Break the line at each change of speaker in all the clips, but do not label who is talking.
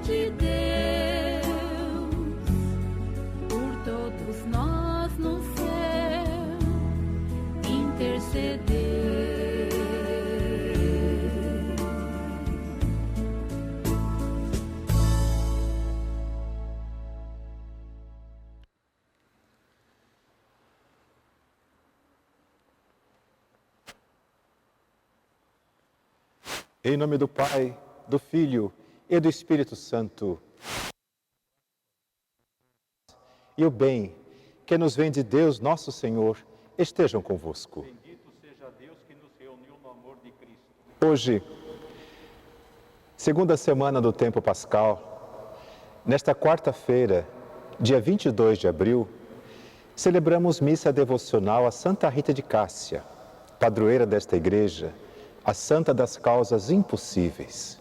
de Deus, por todos nós no céu, interceder.
Em nome do Pai, do Filho e do Espírito Santo. E o bem que nos vem de Deus, nosso Senhor, estejam convosco.
Bendito seja Deus que nos reuniu no amor de Cristo.
Hoje, segunda semana do tempo pascal, nesta quarta-feira, dia 22 de abril, celebramos missa devocional a Santa Rita de Cássia, padroeira desta igreja, a santa das causas impossíveis.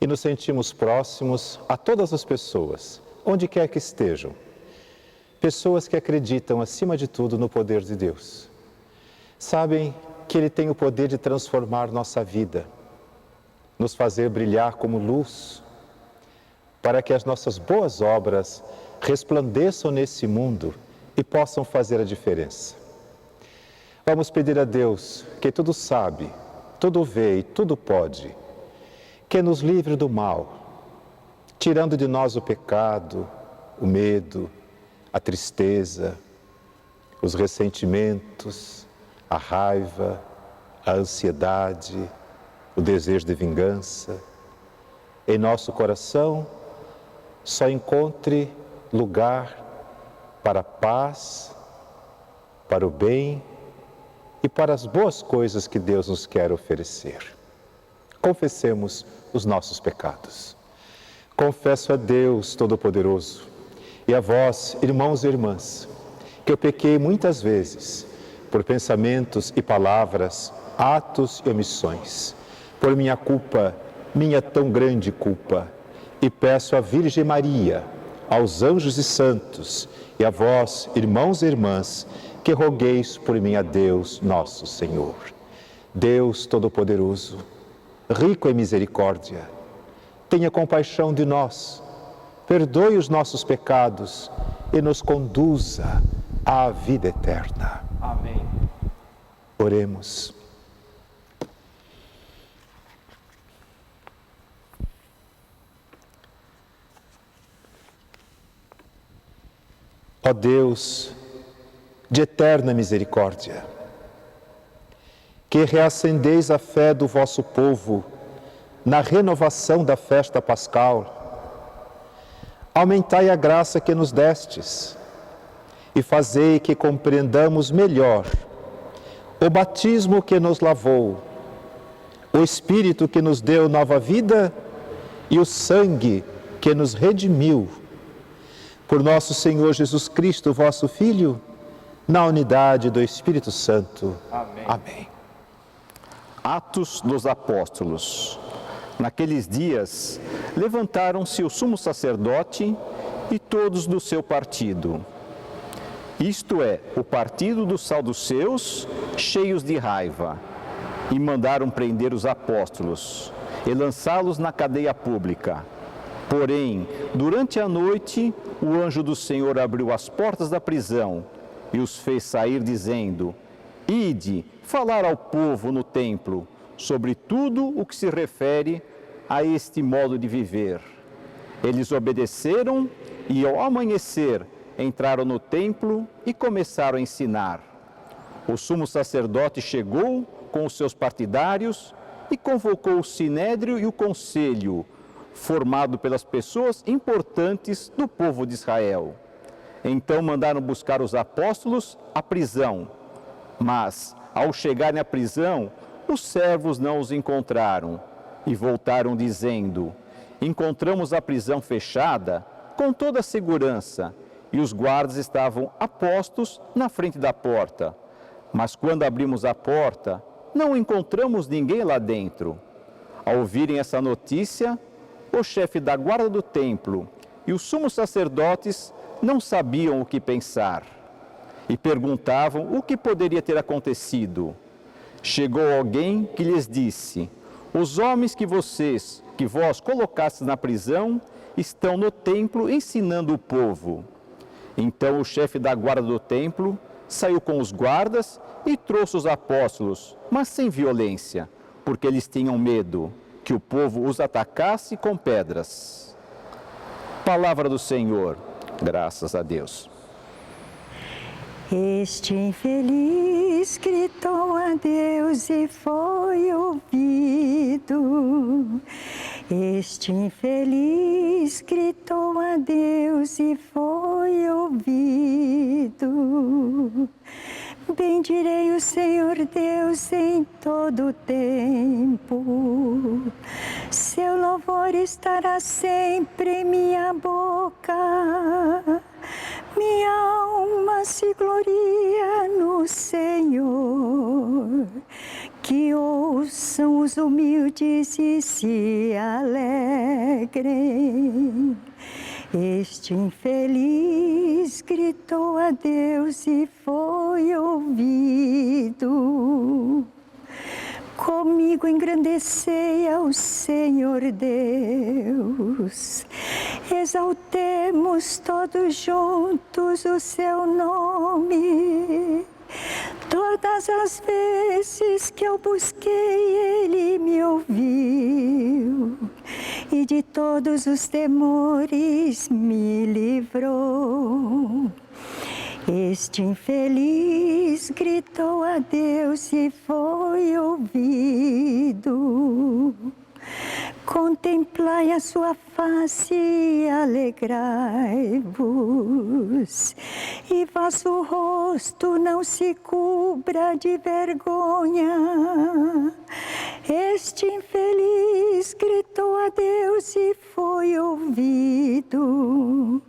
E nos sentimos próximos a todas as pessoas, onde quer que estejam. Pessoas que acreditam, acima de tudo, no poder de Deus. Sabem que Ele tem o poder de transformar nossa vida, nos fazer brilhar como luz, para que as nossas boas obras resplandeçam nesse mundo e possam fazer a diferença. Vamos pedir a Deus, que tudo sabe, tudo vê e tudo pode, que nos livre do mal, tirando de nós o pecado, o medo, a tristeza, os ressentimentos, a raiva, a ansiedade, o desejo de vingança. Em nosso coração, só encontre lugar para a paz, para o bem e para as boas coisas que Deus nos quer oferecer. Confessemos os nossos pecados. Confesso a Deus Todo-Poderoso e a vós, irmãos e irmãs, que eu pequei muitas vezes por pensamentos e palavras, atos e omissões, por minha culpa, minha tão grande culpa, e peço à Virgem Maria, aos anjos e santos, e a vós, irmãos e irmãs, que rogueis por mim a Deus, nosso Senhor. Deus Todo-Poderoso, rico em misericórdia, tenha compaixão de nós, perdoe os nossos pecados e nos conduza à vida eterna.
Amém.
Oremos. Ó Deus, de eterna misericórdia, que reacendeis a fé do vosso povo na renovação da festa pascal, aumentai a graça que nos destes e fazei que compreendamos melhor o batismo que nos lavou, o Espírito que nos deu nova vida e o sangue que nos redimiu. Por nosso Senhor Jesus Cristo, vosso Filho, na unidade do Espírito Santo.
Amém.
Amém.
Atos dos Apóstolos. Naqueles dias, levantaram-se o sumo sacerdote e todos do seu partido. Isto é, o partido dos saduceus, cheios de raiva, e mandaram prender os apóstolos e lançá-los na cadeia pública. Porém, durante a noite, o anjo do Senhor abriu as portas da prisão e os fez sair, dizendo: Ide, falar ao povo no templo sobre tudo o que se refere a este modo de viver. Eles obedeceram e, ao amanhecer, entraram no templo e começaram a ensinar. O sumo sacerdote chegou com os seus partidários e convocou o sinédrio e o conselho, formado pelas pessoas importantes do povo de Israel. Então mandaram buscar os apóstolos à prisão. Mas, ao chegarem à prisão, os servos não os encontraram e voltaram dizendo: Encontramos a prisão fechada com toda a segurança e os guardas estavam apostos na frente da porta. Mas quando abrimos a porta, não encontramos ninguém lá dentro. Ao ouvirem essa notícia, o chefe da guarda do templo e os sumos sacerdotes não sabiam o que pensar e perguntavam o que poderia ter acontecido. Chegou alguém que lhes disse: Os homens que vocês que vós colocastes na prisão estão no templo ensinando o povo. Então o chefe da guarda do templo saiu com os guardas e trouxe os apóstolos, mas sem violência, porque eles tinham medo que o povo os atacasse com pedras. Palavra do Senhor, graças a Deus.
Este infeliz gritou a Deus e foi ouvido. Este infeliz gritou a Deus e foi ouvido. Bendirei o Senhor Deus em todo o tempo. Seu louvor estará sempre em minha boca. Minha alma se gloria no Senhor. Que ouçam os humildes e se alegrem. Este infeliz gritou a Deus e foi ouvido. Comigo engrandecei ao Senhor Deus. Exaltemos todos juntos o seu nome. Todas as vezes que eu busquei, Ele me ouviu. E de todos os temores me livrou. Este infeliz gritou a Deus e foi ouvido. Contemplai a sua face e alegrai-vos, e vosso rosto não se cubra de vergonha. Este infeliz gritou a Deus e foi ouvido,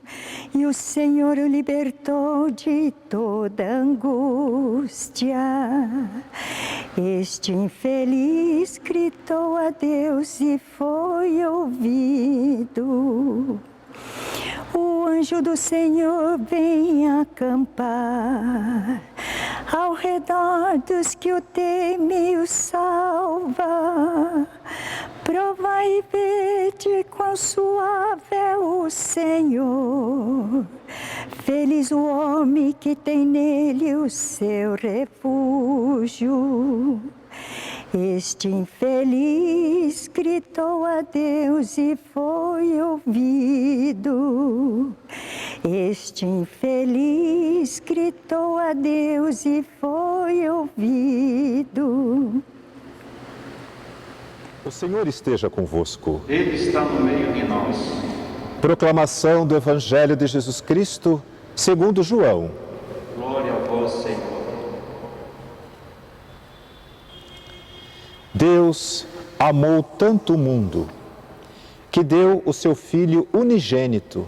e o Senhor o libertou de toda angústia. Este infeliz gritou a Deus e foi ouvido. O anjo do Senhor vem acampar ao redor dos que o temem e o salva. Provai e vede quão suave é o Senhor. Feliz o homem que tem nele o seu refúgio. Este infeliz gritou a Deus e foi ouvido. Este infeliz gritou a Deus e foi ouvido.
O Senhor esteja convosco.
Ele está no meio de nós.
Proclamação do Evangelho de Jesus Cristo, segundo João.
Glória a vós, Senhor.
Deus amou tanto o mundo, que deu o seu Filho unigênito,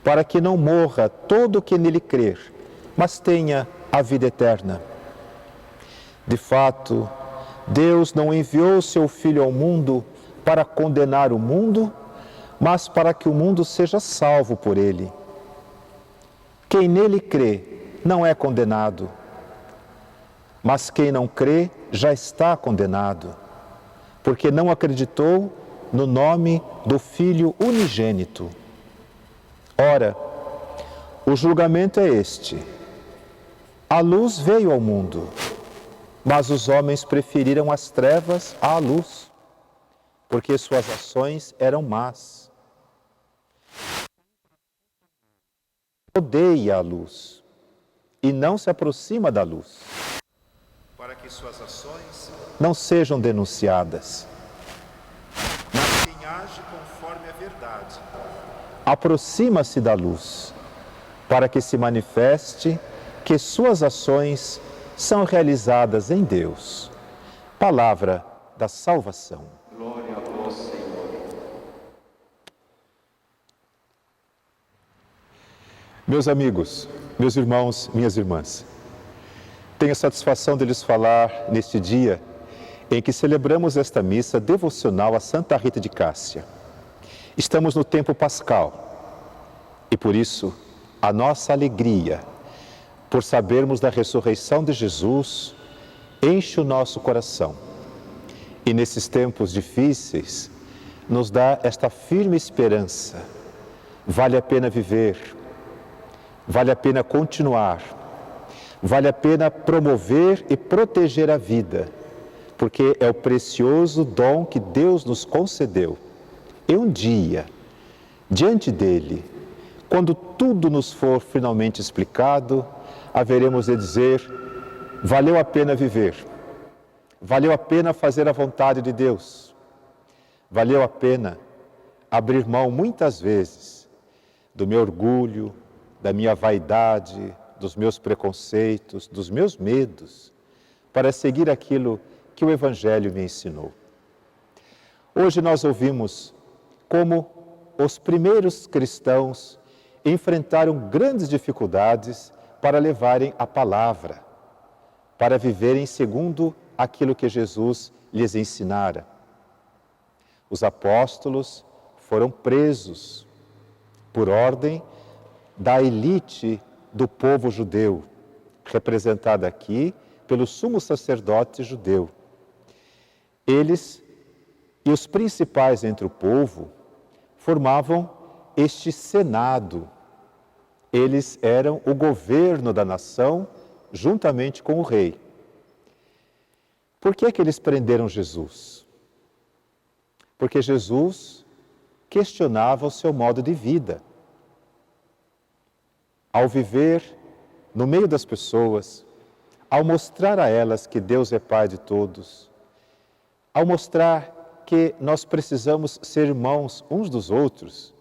para que não morra todo o que nele crer, mas tenha a vida eterna. De fato, Deus não enviou o seu Filho ao mundo para condenar o mundo, mas para que o mundo seja salvo por ele. Quem nele crê não é condenado, mas quem não crê já está condenado, porque não acreditou no nome do Filho unigênito. Ora, o julgamento é este: a luz veio ao mundo, mas os homens preferiram as trevas à luz, porque suas ações eram más. Odeia a luz e não se aproxima da luz, para que suas ações não sejam denunciadas. Mas quem age conforme a verdade aproxima-se da luz, para que se manifeste que suas ações são realizadas em Deus. Palavra da salvação.
Glória a vós, Senhor.
Meus amigos, meus irmãos, minhas irmãs, tenho a satisfação de lhes falar neste dia em que celebramos esta missa devocional a Santa Rita de Cássia. Estamos no tempo pascal e, por isso, a nossa alegria por sabermos da ressurreição de Jesus enche o nosso coração. E nesses tempos difíceis, nos dá esta firme esperança. Vale a pena viver, vale a pena continuar, vale a pena promover e proteger a vida, porque é o precioso dom que Deus nos concedeu. E um dia, diante dele, quando tudo nos for finalmente explicado, haveremos de dizer: valeu a pena viver, valeu a pena fazer a vontade de Deus, valeu a pena abrir mão muitas vezes do meu orgulho, da minha vaidade, dos meus preconceitos, dos meus medos, para seguir aquilo que o Evangelho me ensinou. Hoje nós ouvimos como os primeiros cristãos enfrentaram grandes dificuldades para levarem a palavra, para viverem segundo aquilo que Jesus lhes ensinara. Os apóstolos foram presos por ordem da elite do povo judeu, representada aqui pelo sumo sacerdote judeu. Eles e os principais entre o povo formavam este senado. Eles eram o governo da nação juntamente com o rei. Por que é que eles prenderam Jesus? Porque Jesus questionava o seu modo de vida. Ao viver no meio das pessoas, ao mostrar a elas que Deus é Pai de todos, ao mostrar que nós precisamos ser irmãos uns dos outros,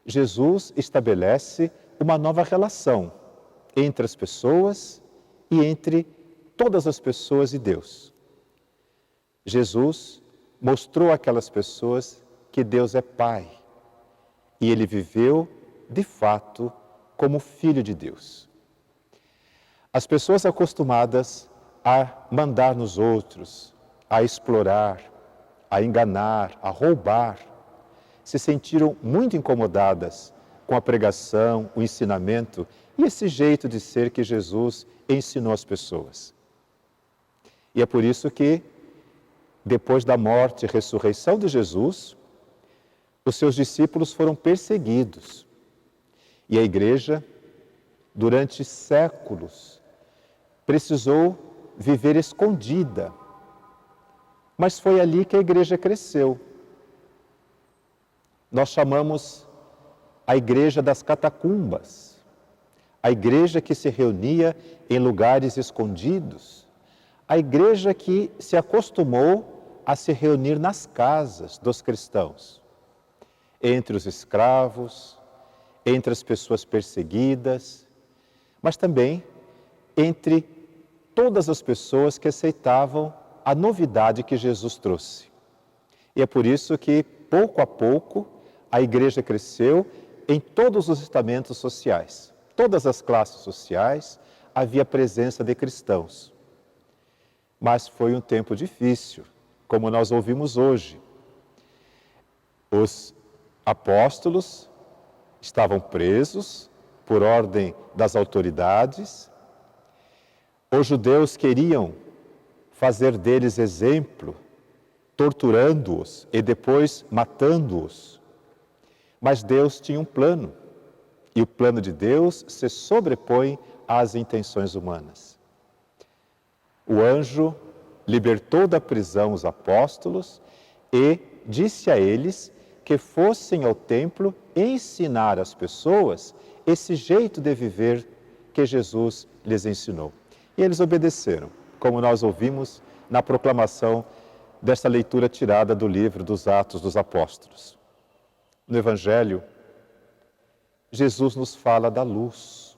Jesus estabelece uma nova relação entre as pessoas e entre todas as pessoas e Deus. Jesus mostrou àquelas pessoas que Deus é Pai e Ele viveu, de fato, como Filho de Deus. As pessoas acostumadas a mandar nos outros, a explorar, a enganar, a roubar, se sentiram muito incomodadas com a pregação, o ensinamento e esse jeito de ser que Jesus ensinou às pessoas. E é por isso que, depois da morte e ressurreição de Jesus, os seus discípulos foram perseguidos. E a igreja, durante séculos, precisou viver escondida. Mas foi ali que a igreja cresceu. Nós chamamos a igreja das catacumbas, a igreja que se reunia em lugares escondidos, a igreja que se acostumou a se reunir nas casas dos cristãos, entre os escravos, entre as pessoas perseguidas, mas também entre todas as pessoas que aceitavam a novidade que Jesus trouxe. E é por isso que, pouco a pouco, a igreja cresceu em todos os estamentos sociais. Todas as classes sociais havia presença de cristãos. Mas foi um tempo difícil, como nós ouvimos hoje. Os apóstolos estavam presos por ordem das autoridades. Os judeus queriam fazer deles exemplo, torturando-os e depois matando-os. Mas Deus tinha um plano, e o plano de Deus se sobrepõe às intenções humanas. O anjo libertou da prisão os apóstolos e disse a eles que fossem ao templo ensinar às pessoas esse jeito de viver que Jesus lhes ensinou. E eles obedeceram, como nós ouvimos na proclamação desta leitura tirada do livro dos Atos dos Apóstolos. No Evangelho, Jesus nos fala da luz.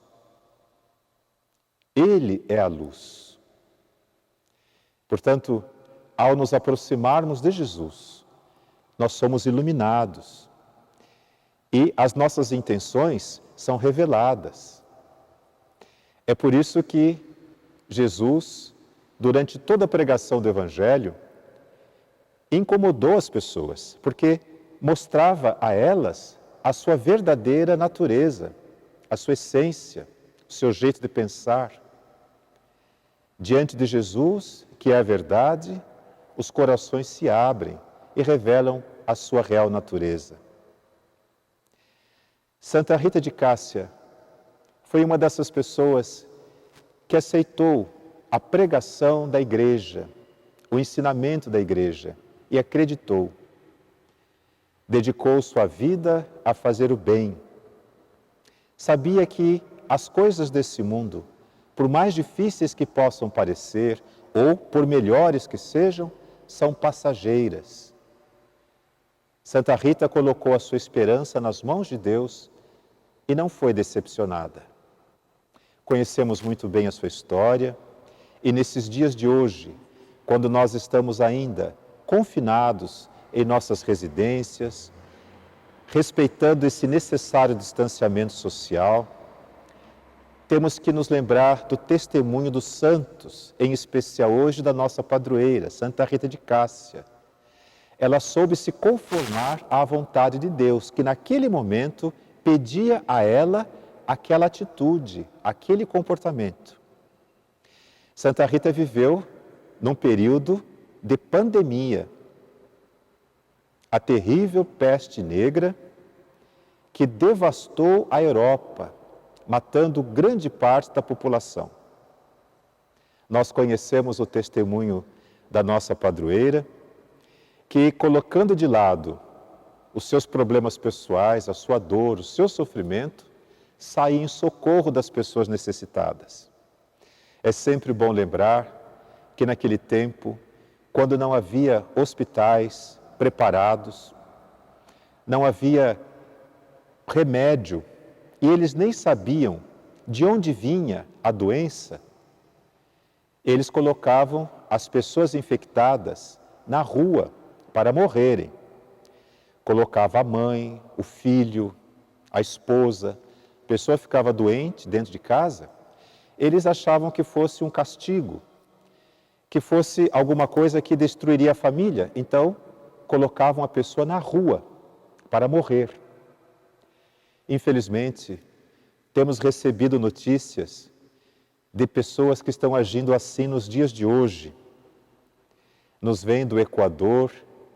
Ele é a luz. Portanto, ao nos aproximarmos de Jesus, nós somos iluminados e as nossas intenções são reveladas. É por isso que Jesus, durante toda a pregação do Evangelho, incomodou as pessoas, porque mostrava a elas a sua verdadeira natureza, a sua essência, o seu jeito de pensar. Diante de Jesus, que é a verdade, os corações se abrem e revelam a sua real natureza. Santa Rita de Cássia foi uma dessas pessoas que aceitou a pregação da Igreja, o ensinamento da Igreja, e acreditou. Dedicou sua vida a fazer o bem. Sabia que as coisas desse mundo, por mais difíceis que possam parecer, ou por melhores que sejam, são passageiras. Santa Rita colocou a sua esperança nas mãos de Deus e não foi decepcionada. Conhecemos muito bem a sua história e nesses dias de hoje, quando nós estamos ainda confinados em nossas residências, respeitando esse necessário distanciamento social, temos que nos lembrar do testemunho dos santos, em especial hoje da nossa padroeira, Santa Rita de Cássia. Ela soube se conformar à vontade de Deus, que naquele momento pedia a ela aquela atitude, aquele comportamento. Santa Rita viveu num período de pandemia, a terrível peste negra que devastou a Europa, matando grande parte da população. Nós conhecemos o testemunho da nossa padroeira, que colocando de lado os seus problemas pessoais, a sua dor, o seu sofrimento, saía em socorro das pessoas necessitadas. É sempre bom lembrar que naquele tempo, quando não havia hospitais preparados, não havia remédio, e eles nem sabiam de onde vinha a doença, eles colocavam as pessoas infectadas na rua para morrerem. Colocava a mãe, o filho, a esposa, a pessoa ficava doente dentro de casa, eles achavam que fosse um castigo, que fosse alguma coisa que destruiria a família, então colocavam a pessoa na rua para morrer. Infelizmente, temos recebido notícias de pessoas que estão agindo assim nos dias de hoje. Nos vem do Equador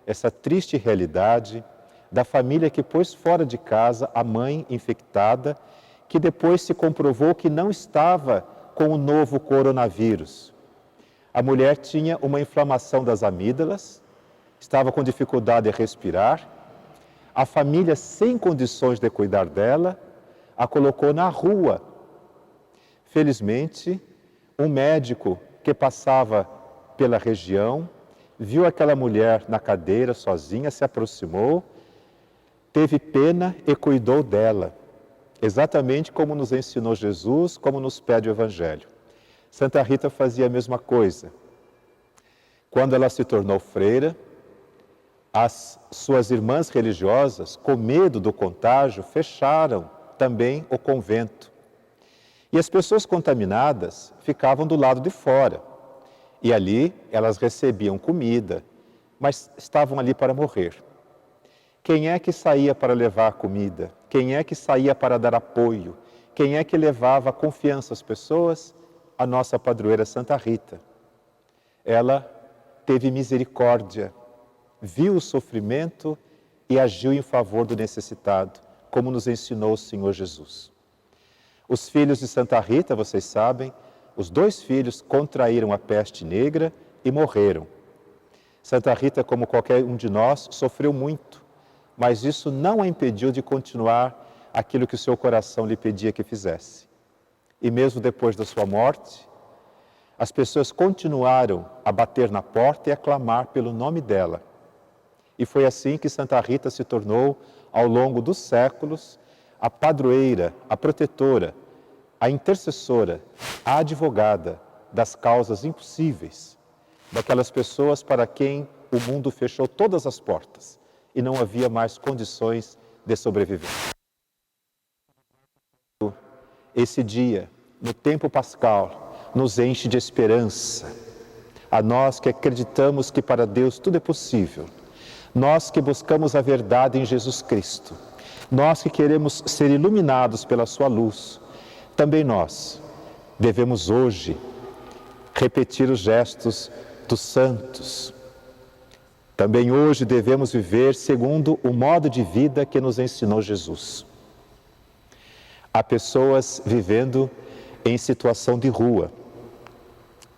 essa triste realidade da família que pôs fora de casa a mãe infectada, que depois se comprovou que não estava com o novo coronavírus. A mulher tinha uma inflamação das amígdalas, estava com dificuldade a respirar, a família, sem condições de cuidar dela, a colocou na rua. Felizmente, um médico que passava pela região, viu aquela mulher na cadeira sozinha, se aproximou, teve pena e cuidou dela, exatamente como nos ensinou Jesus, como nos pede o Evangelho. Santa Rita fazia a mesma coisa. Quando ela se tornou freira, as suas irmãs religiosas, com medo do contágio, fecharam também o convento. E as pessoas contaminadas ficavam do lado de fora. E ali elas recebiam comida, mas estavam ali para morrer. Quem é que saía para levar comida? Quem é que saía para dar apoio? Quem é que levava confiança às pessoas? A nossa padroeira Santa Rita. Ela teve misericórdia, viu o sofrimento e agiu em favor do necessitado, como nos ensinou o Senhor Jesus. Os filhos de Santa Rita, vocês sabem, os 2 filhos contraíram a peste negra e morreram. Santa Rita, como qualquer um de nós, sofreu muito, mas isso não a impediu de continuar aquilo que o seu coração lhe pedia que fizesse. E mesmo depois da sua morte, as pessoas continuaram a bater na porta e a clamar pelo nome dela. E foi assim que Santa Rita se tornou, ao longo dos séculos, a padroeira, a protetora, a intercessora, a advogada das causas impossíveis, daquelas pessoas para quem o mundo fechou todas as portas e não havia mais condições de sobreviver. Esse dia, no tempo pascal, nos enche de esperança. A nós que acreditamos que para Deus tudo é possível. Nós que buscamos a verdade em Jesus Cristo. Nós que queremos ser iluminados pela sua luz. Também nós devemos hoje repetir os gestos dos santos. Também hoje devemos viver segundo o modo de vida que nos ensinou Jesus. Há pessoas vivendo em situação de rua.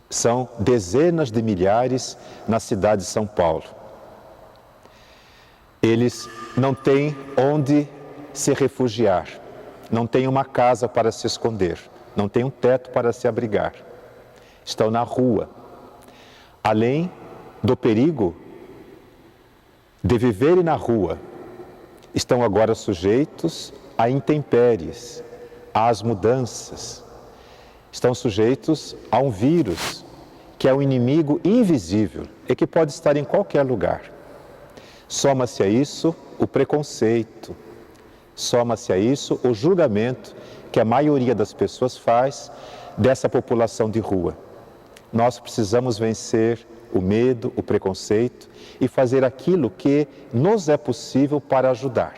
São dezenas de milhares na cidade de São Paulo. Eles não têm onde se refugiar, não têm uma casa para se esconder, não têm um teto para se abrigar. Estão na rua. Além do perigo de viverem na rua, estão agora sujeitos a intempéries, às mudanças. Estão sujeitos a um vírus, que é um inimigo invisível e que pode estar em qualquer lugar. Soma-se a isso o preconceito, soma-se a isso o julgamento que a maioria das pessoas faz dessa população de rua. Nós precisamos vencer o medo, o preconceito e fazer aquilo que nos é possível para ajudar.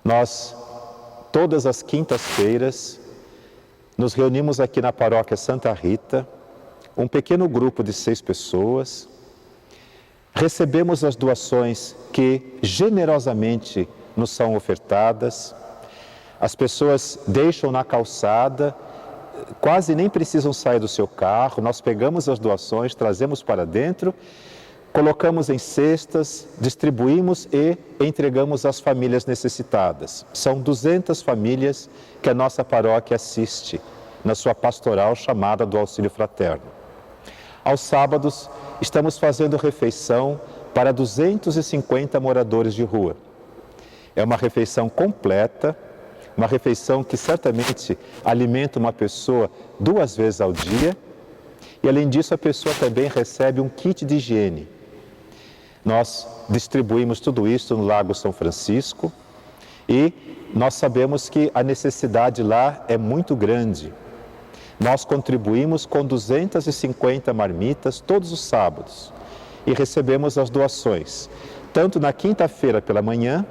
Nós, todas as quintas-feiras, nos reunimos aqui na paróquia Santa Rita, um pequeno grupo de 6 pessoas, recebemos as doações que generosamente nos são ofertadas, as pessoas deixam na calçada, quase nem precisam sair do seu carro, nós pegamos as doações, trazemos para dentro, colocamos em cestas, distribuímos e entregamos às famílias necessitadas. São 200 famílias que a nossa paróquia assiste na sua pastoral chamada do Auxílio Fraterno. Aos sábados, estamos fazendo refeição para 250 moradores de rua. É uma refeição completa, uma refeição que certamente alimenta uma pessoa 2 vezes ao dia e, além disso, a pessoa também recebe um kit de higiene. Nós distribuímos tudo isso no Lago São Francisco e nós sabemos que a necessidade lá é muito grande. Nós contribuímos com 250 marmitas todos os sábados e recebemos as doações, tanto na quinta-feira pela manhã,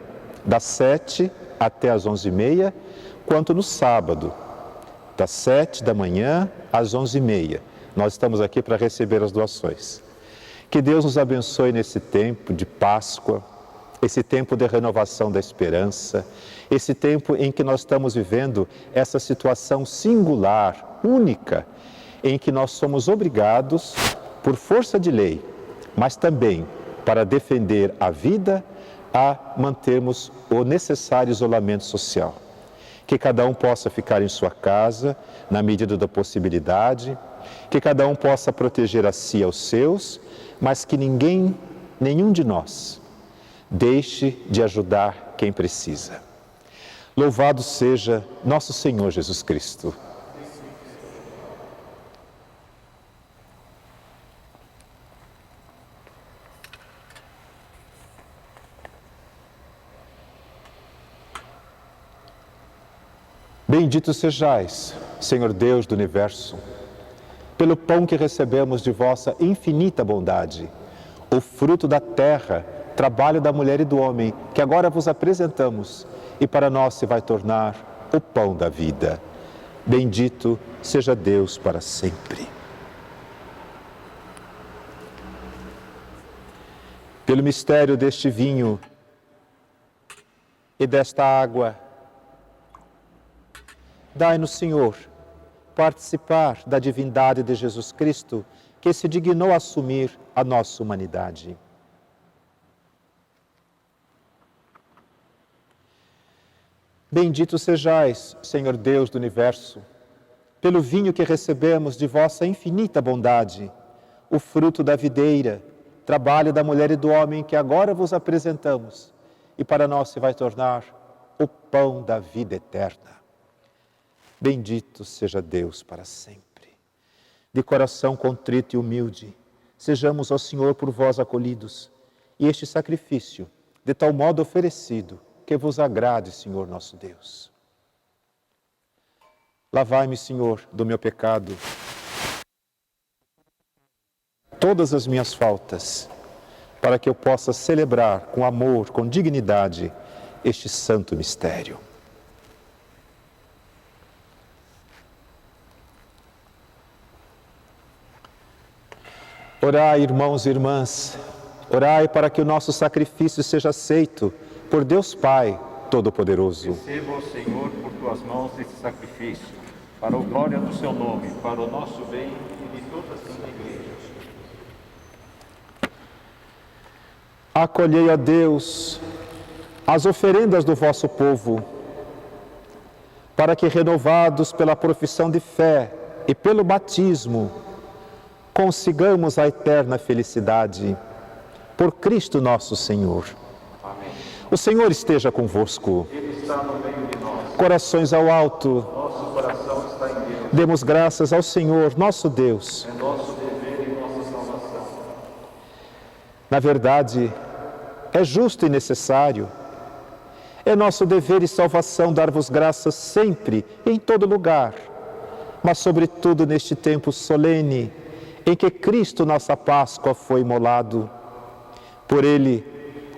das 7 até as 11h30, quanto no sábado, das 7 da manhã às 11h30. Nós estamos aqui para receber as doações. Que Deus nos abençoe nesse tempo de Páscoa, esse tempo de renovação da esperança, esse tempo em que nós estamos vivendo essa situação singular, única, em que nós somos obrigados, por força de lei, mas também para defender a vida, a mantermos o necessário isolamento social. Que cada um possa ficar em sua casa, na medida da possibilidade, que cada um possa proteger a si e aos seus, mas que nenhum de nós, deixe de ajudar quem precisa. Louvado seja nosso Senhor Jesus Cristo. Bendito sejais, Senhor Deus do Universo, pelo pão que recebemos de vossa infinita bondade, o fruto da terra, trabalho da mulher e do homem, que agora vos apresentamos e para nós se vai tornar o pão da vida. Bendito seja Deus para sempre. Pelo mistério deste vinho e desta água, dai-nos, Senhor, participar da divindade de Jesus Cristo, que se dignou a assumir a nossa humanidade. Bendito sejais, Senhor Deus do Universo, pelo vinho que recebemos de vossa infinita bondade, o fruto da videira, trabalho da mulher e do homem que agora vos apresentamos, e para nós se vai tornar o pão da vida eterna. Bendito seja Deus para sempre. De coração contrito e humilde, sejamos ao Senhor por vós acolhidos, e este sacrifício, de tal modo oferecido, que vos agrade, Senhor nosso Deus. Lavai-me, Senhor, do meu pecado, todas as minhas faltas, para que eu possa celebrar com amor, com dignidade, este santo mistério. Orai, irmãos e irmãs, Orai para que o nosso sacrifício seja aceito por Deus Pai Todo-Poderoso.
Receba, Senhor, por tuas mãos esse sacrifício, para a glória do seu nome, para o nosso bem e de toda a Santa Igreja.
Acolhei, ó Deus, as oferendas do vosso povo, para que, renovados pela profissão de fé e pelo batismo, consigamos a eterna felicidade. Por Cristo nosso Senhor.
Amém.
O Senhor esteja convosco.
Ele está no meio de nós.
Corações ao alto.
Nosso coração está em Deus.
Demos graças ao Senhor, nosso Deus.
É nosso dever e nossa salvação.
Na verdade, é justo e necessário. É nosso dever e salvação dar-vos graças sempre, em todo lugar, mas sobretudo neste tempo solene em que Cristo, nossa Páscoa, foi imolado. Por Ele,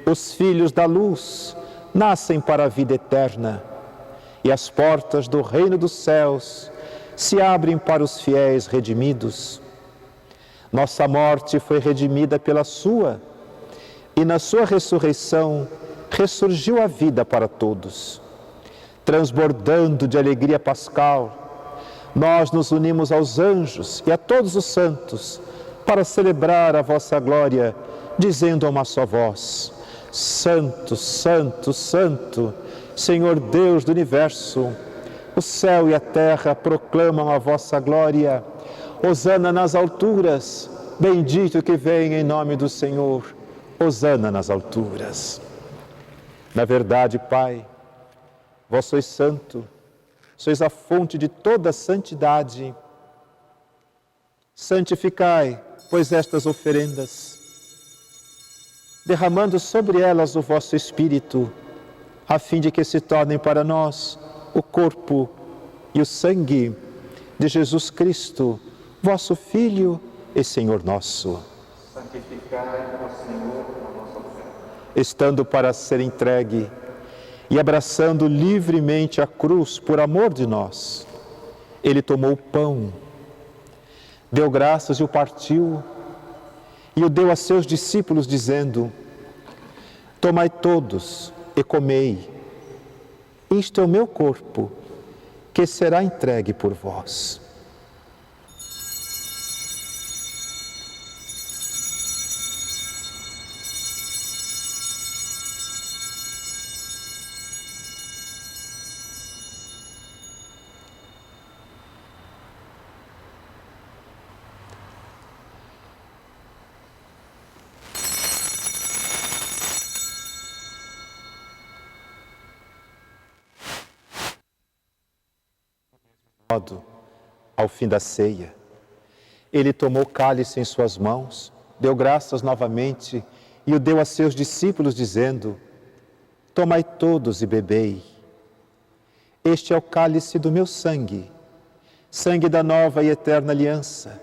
os filhos da luz nascem para a vida eterna e as portas do reino dos céus se abrem para os fiéis redimidos. Nossa morte foi redimida pela Sua e na Sua ressurreição ressurgiu a vida para todos. Transbordando de alegria pascal, nós nos unimos aos anjos e a todos os santos para celebrar a vossa glória, dizendo a uma só voz: Santo, Santo, Santo, Senhor Deus do Universo, o céu e a terra proclamam a vossa glória. Hosana nas alturas, bendito que vem em nome do Senhor. Hosana nas alturas. Na verdade, Pai, vós sois santo, sois a fonte de toda santidade. Santificai, pois, estas oferendas, derramando sobre elas o vosso Espírito, a fim de que se tornem para nós o corpo e o sangue de Jesus Cristo, vosso Filho e Senhor nosso.
Santificai, ó Senhor, a nossa fé.
Estando para ser entregue e abraçando livremente a cruz por amor de nós, Ele tomou o pão, deu graças e o partiu, e o deu a seus discípulos, dizendo: Tomai todos e comei, isto é o meu corpo, que será entregue por vós. Ao fim da ceia, Ele tomou o cálice em suas mãos, deu graças novamente e o deu a seus discípulos, dizendo: Tomai todos e bebei. Este é o cálice do meu sangue, sangue da nova e eterna aliança,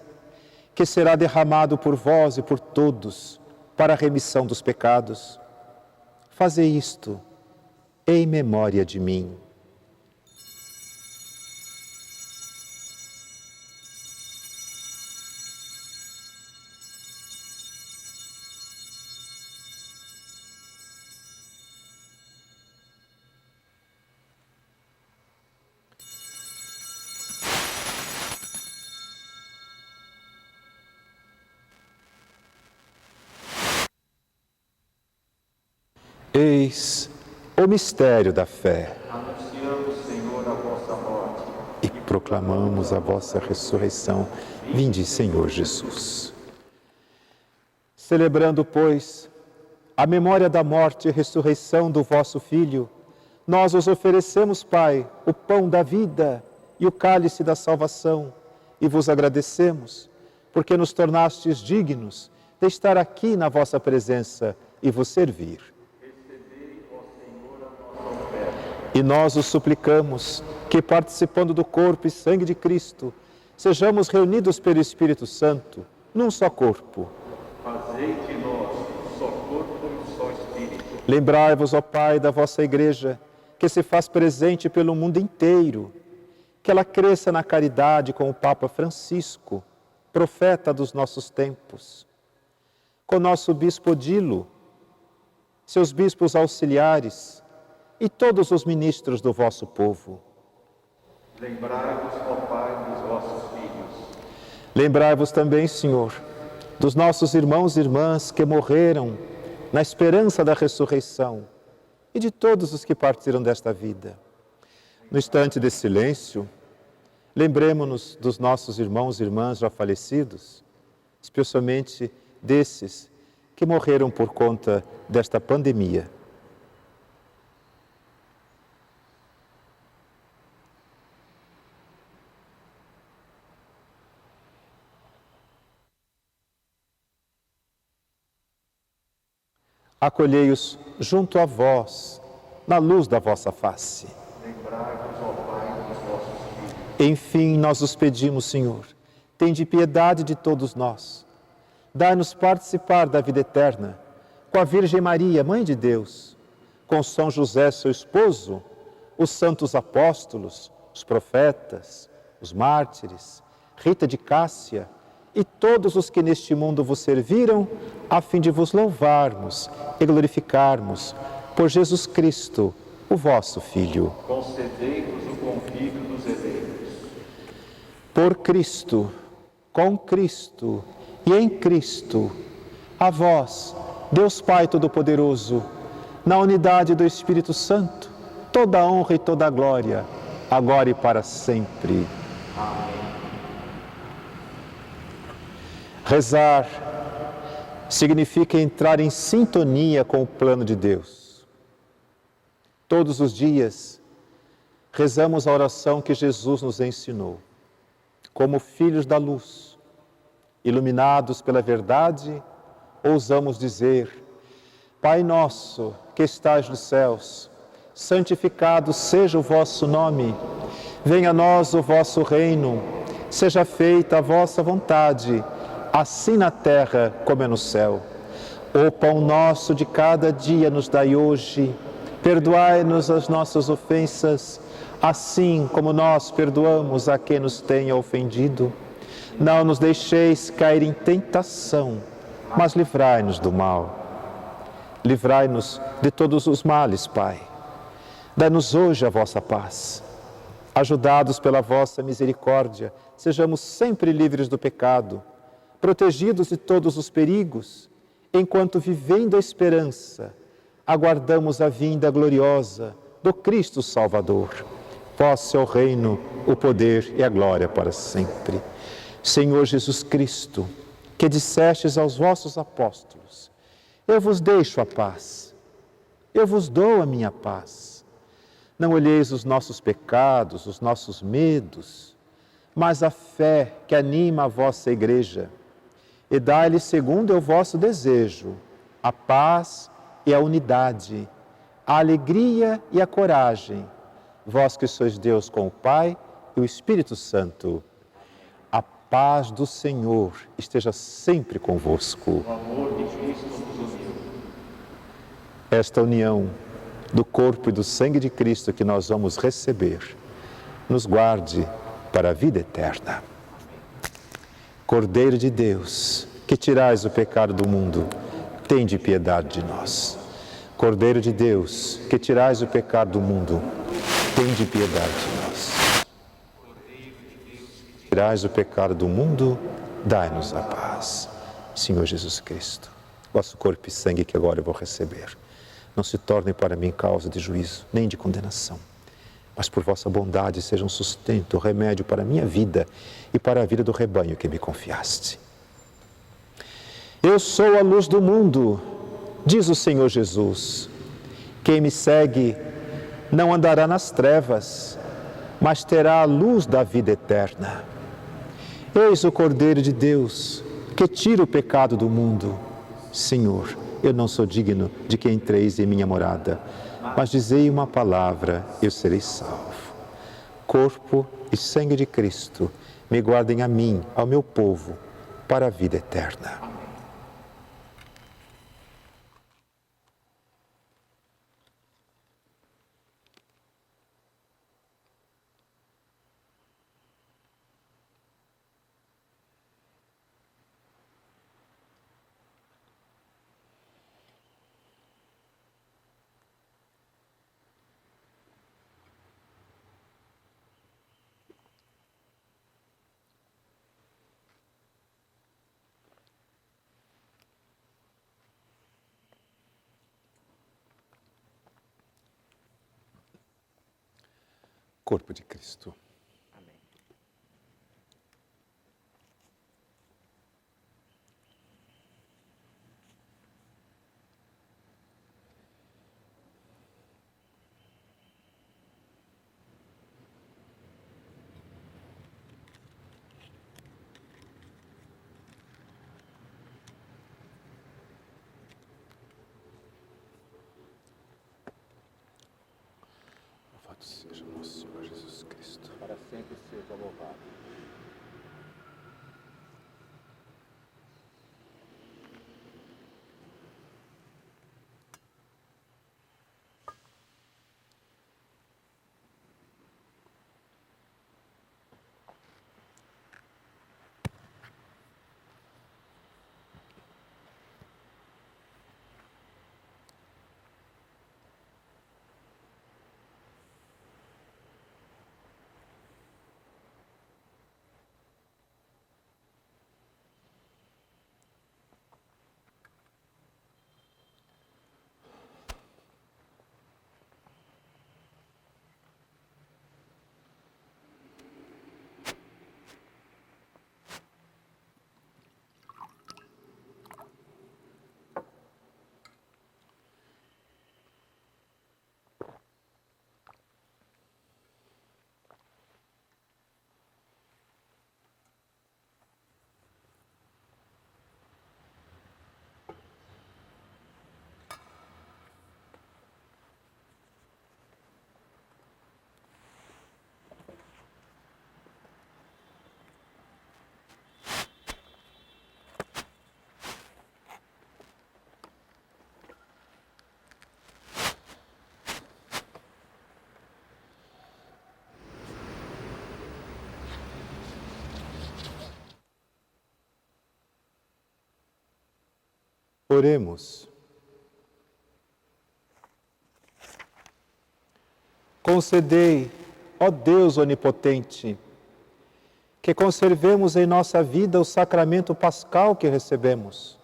que será derramado por vós e por todos para a remissão dos pecados. Fazei isto em memória de mim. Eis o mistério da fé.
Anunciamos, Senhor, a vossa morte
E proclamamos a vossa ressurreição. Vinde, Senhor Jesus. Celebrando, pois, a memória da morte e ressurreição do vosso Filho, nós os oferecemos, Pai, o pão da vida e o cálice da salvação, e vos agradecemos, porque nos tornastes dignos de estar aqui na vossa presença e vos servir. E nós os suplicamos que, participando do corpo e sangue de Cristo, sejamos reunidos pelo Espírito Santo num só corpo.
Fazei de nós um só corpo e um só Espírito.
Lembrai-vos, ó Pai, da vossa Igreja, que se faz presente pelo mundo inteiro, que ela cresça na caridade com o Papa Francisco, profeta dos nossos tempos. com nosso bispo Odilo, seus bispos auxiliares e todos os ministros do vosso povo.
Lembrai-vos, ó Pai, dos vossos filhos.
Lembrai-vos também, Senhor, dos nossos irmãos e irmãs que morreram na esperança da ressurreição e de todos os que partiram desta vida. No instante de silêncio, lembremo-nos dos nossos irmãos e irmãs já falecidos, especialmente desses que morreram por conta desta pandemia. Acolhei-os junto a vós, na luz da vossa face.
Lembrai-vos, ó Pai, dos vossos filhos.
Enfim, nós os pedimos, Senhor, tende piedade de todos nós. Dai-nos participar da vida eterna, com a Virgem Maria, Mãe de Deus, com São José, seu esposo, os santos apóstolos, os profetas, os mártires, Rita de Cássia e todos os que neste mundo vos serviram, a fim de vos louvarmos e glorificarmos por Jesus Cristo, o vosso Filho.
Concedei-nos o convívio dos eleitos.
Por Cristo, com Cristo e em Cristo, a vós, Deus Pai Todo-Poderoso, na unidade do Espírito Santo, toda a honra e toda a glória, agora e para sempre.
Amém.
Rezar significa entrar em sintonia com o plano de Deus. Todos os dias, rezamos a oração que Jesus nos ensinou. Como filhos da luz, iluminados pela verdade, ousamos dizer: Pai nosso que estais nos céus, santificado seja o vosso nome. Venha a nós o vosso reino. Seja feita a vossa vontade, assim na terra como é no céu. O pão nosso de cada dia nos dai hoje. Perdoai-nos as nossas ofensas, assim como nós perdoamos a quem nos tenha ofendido. Não nos deixeis cair em tentação, mas livrai-nos do mal. Livrai-nos de todos os males, Pai. Dai-nos hoje a vossa paz. Ajudados pela vossa misericórdia, sejamos sempre livres do pecado, protegidos de todos os perigos, enquanto, vivendo a esperança, aguardamos a vinda gloriosa do Cristo Salvador. Vosso é o reino, o poder e a glória para sempre. Senhor Jesus Cristo, que dissestes aos vossos apóstolos: eu vos deixo a paz, eu vos dou a minha paz. Não olheis os nossos pecados, os nossos medos, mas a fé que anima a vossa Igreja. E dai-lhe, segundo é o vosso desejo, a paz e a unidade, a alegria e a coragem, vós que sois Deus com o Pai e o Espírito Santo. A paz do Senhor esteja sempre convosco.
O amor de Cristo nos uniu.
Esta união do corpo e do sangue de Cristo que nós vamos receber, nos guarde para a vida eterna. Cordeiro de Deus, que tirais o pecado do mundo, tende piedade de nós. Cordeiro de Deus, que tirais o pecado do mundo, tende piedade de nós. Tirais o pecado do mundo, dai-nos a paz. Senhor Jesus Cristo, vosso corpo e sangue que agora eu vou receber, não se tornem para mim causa de juízo, nem de condenação, mas por vossa bondade sejam sustento, remédio para a minha vida e para a vida do rebanho que me confiaste. Eu sou a luz do mundo, diz o Senhor Jesus. Quem me segue não andará nas trevas, mas terá a luz da vida eterna. Eis o Cordeiro de Deus, que tira o pecado do mundo. Senhor, eu não sou digno de que entreis em minha morada, mas dizei uma palavra, eu serei salvo. Corpo e sangue de Cristo, me guardem a mim, ao meu povo, para a vida eterna. Corpo de Cristo. Louvado seja nosso Senhor Jesus Cristo.
Para sempre seja louvado.
Oremos. Concedei, ó Deus onipotente, que conservemos em nossa vida o sacramento pascal que recebemos,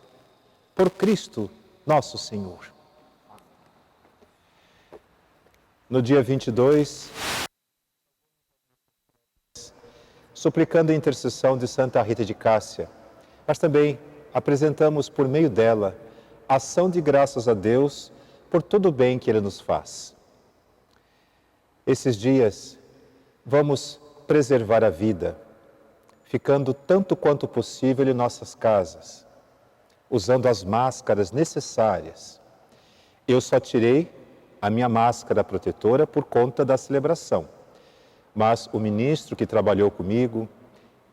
por Cristo nosso Senhor. No dia 22, suplicando a intercessão de Santa Rita de Cássia, mas também apresentamos por meio dela ação de graças a Deus por todo o bem que Ele nos faz. Esses dias, vamos preservar a vida, ficando tanto quanto possível em nossas casas, usando as máscaras necessárias. Eu só tirei a minha máscara protetora por conta da celebração, mas o ministro que trabalhou comigo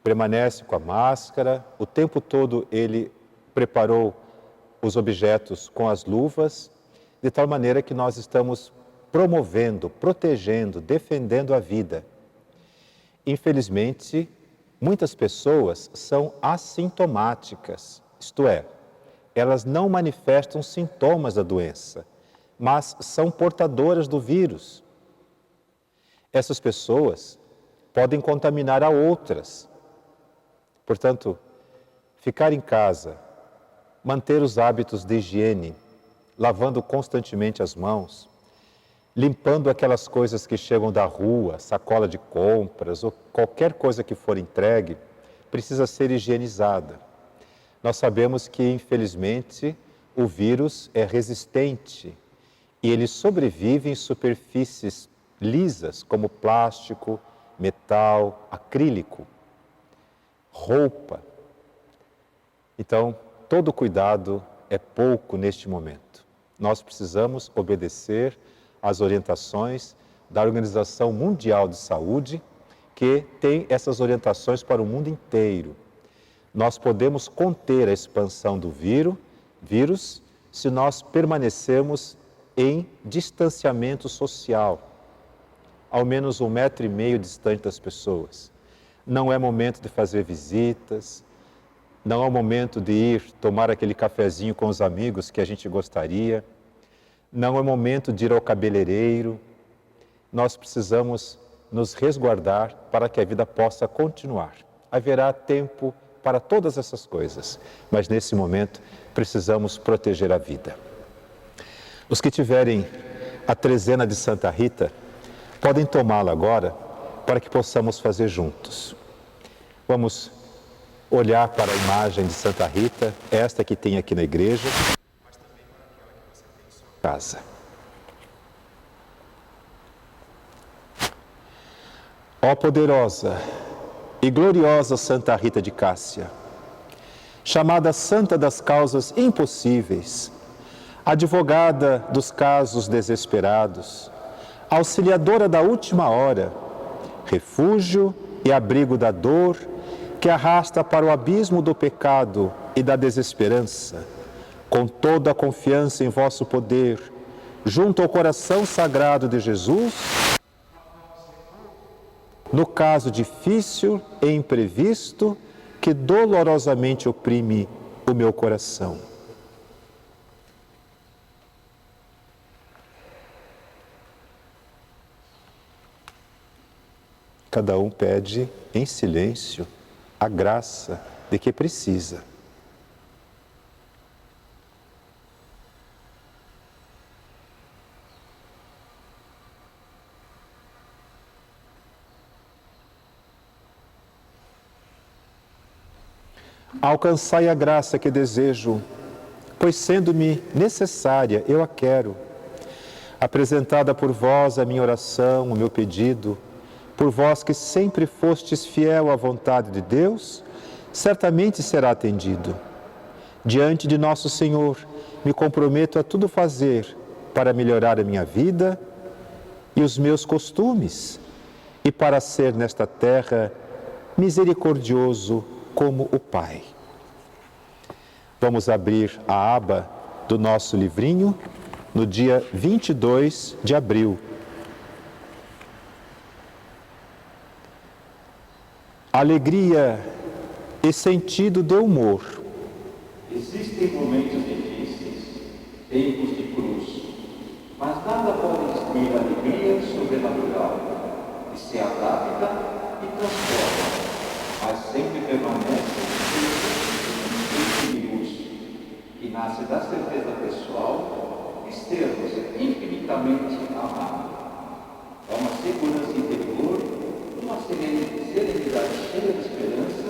permanece com a máscara, o tempo todo ele preparou os objetos com as luvas, de tal maneira que nós estamos promovendo, protegendo, defendendo a vida. Infelizmente, muitas pessoas são assintomáticas, isto é, elas não manifestam sintomas da doença, mas são portadoras do vírus. Essas pessoas podem contaminar a outras. Portanto, ficar em casa, manter os hábitos de higiene, lavando constantemente as mãos, limpando aquelas coisas que chegam da rua, sacola de compras ou qualquer coisa que for entregue, precisa ser higienizada. Nós sabemos que, infelizmente, o vírus é resistente e ele sobrevive em superfícies lisas, como plástico, metal, acrílico, roupa. Então, todo cuidado é pouco neste momento. Nós precisamos obedecer às orientações da Organização Mundial de Saúde, que tem essas orientações para o mundo inteiro. Nós podemos conter a expansão do vírus se nós permanecermos em distanciamento social, ao menos 1,5 metro distante das pessoas. Não é momento de fazer visitas, não é o momento de ir tomar aquele cafezinho com os amigos que a gente gostaria, não é momento de ir ao cabeleireiro. Nós precisamos nos resguardar para que a vida possa continuar. Haverá tempo para todas essas coisas, mas nesse momento precisamos proteger a vida. Os que tiverem a trezena de Santa Rita, Podem tomá-la agora para que possamos fazer juntos. Vamos olhar para a imagem de Santa Rita, esta que tem aqui na igreja, mas também para aquela que você tem em sua casa. Ó poderosa e gloriosa Santa Rita de Cássia, chamada Santa das Causas Impossíveis, advogada dos casos desesperados, auxiliadora da última hora, refúgio e abrigo da dor que arrasta para o abismo do pecado e da desesperança, com toda a confiança em vosso poder, junto ao coração sagrado de Jesus, no caso difícil e imprevisto que dolorosamente oprime o meu coração. Cada um pede em silêncio a graça de que precisa. Alcançai a graça que desejo, pois sendo-me necessária, eu a quero. Apresentada por vós a minha oração, o meu pedido, por vós que sempre fostes fiel à vontade de Deus, certamente será atendido. Diante de nosso Senhor, me comprometo a tudo fazer para melhorar a minha vida e os meus costumes, e para ser nesta terra misericordioso como o Pai. Vamos abrir a aba do nosso livrinho no dia 22 de abril. Alegria e sentido de humor.
Existem momentos difíceis, tempos de cruz, mas nada pode destruir a alegria sobrenatural, que se adapta e transforma, mas sempre permanece em luz, que nasce da certeza pessoal de sermos infinitamente amados. É uma segurança interior, uma serenidade cheia de esperança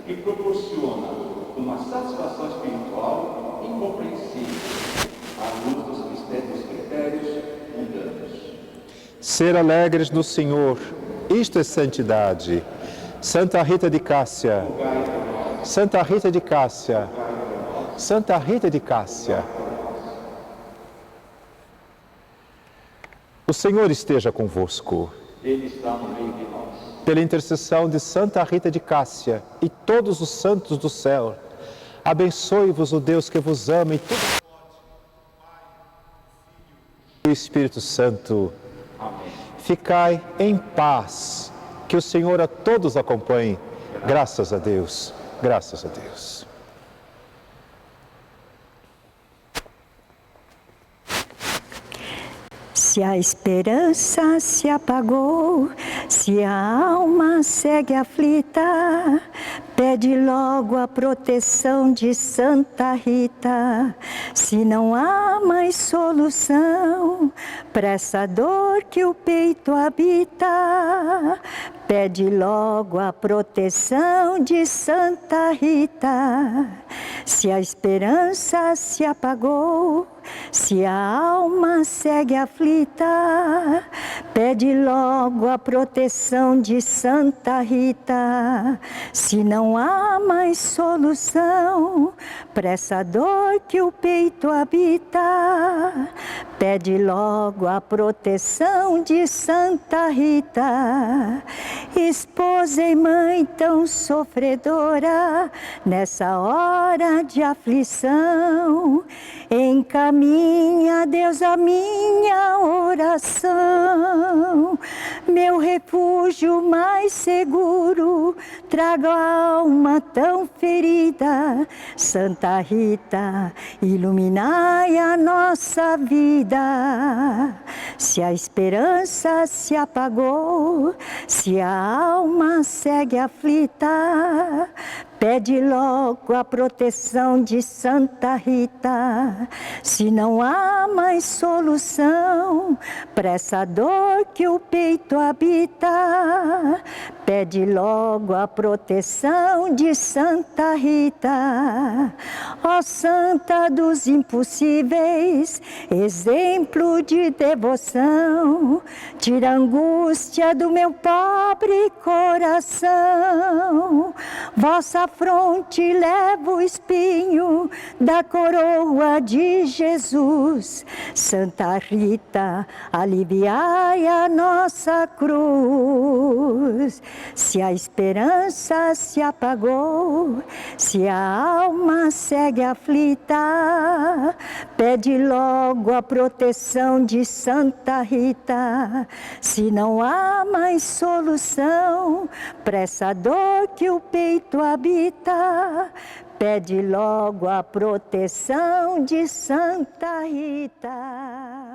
que proporciona uma satisfação espiritual incompreensível à luz dos critérios mundanos.
Ser alegres no Senhor, isto é santidade. Santa Rita de Cássia, Santa Rita de Cássia, Santa Rita de Cássia. O Senhor esteja convosco.
Ele está no meio de nós.
Pela intercessão de Santa Rita de Cássia e todos os santos do céu, abençoe-vos o Deus que vos ama e tudo pode, o Pai, o Filho e o Espírito Santo.
Amém.
Ficai em paz. Que o Senhor a todos acompanhe. Graças a Deus. Graças a Deus.
Se a esperança se apagou, se a alma segue aflita, pede logo a proteção de Santa Rita. Se não há mais solução para essa dor que o peito habita, pede logo a proteção de Santa Rita. Se a esperança se apagou, se a alma segue aflita, pede logo a proteção de Santa Rita. Se não há mais solução para essa dor que o peito habita, pede logo a proteção de Santa Rita. Esposa e mãe tão sofredora, nessa hora de aflição, encaminha, Deus, a minha oração. Meu refúgio mais seguro, traga a alma tão ferida. Santa Rita, iluminai a nossa vida. Se a esperança se apagou, se a alma segue aflita, Pede logo a proteção de Santa Rita, se não há mais solução para essa dor que o peito habita. Pede logo a proteção de Santa Rita, ó Santa dos impossíveis, exemplo de devoção, tira a angústia do meu pobre coração. Vossa fronte leva o espinho da coroa de Jesus. Santa Rita, aliviai a nossa cruz. Se a esperança se apagou, se a alma segue aflita, pede logo a proteção de Santa Rita. Se não há mais solução para essa dor que o peito habita, pede logo a proteção de Santa Rita.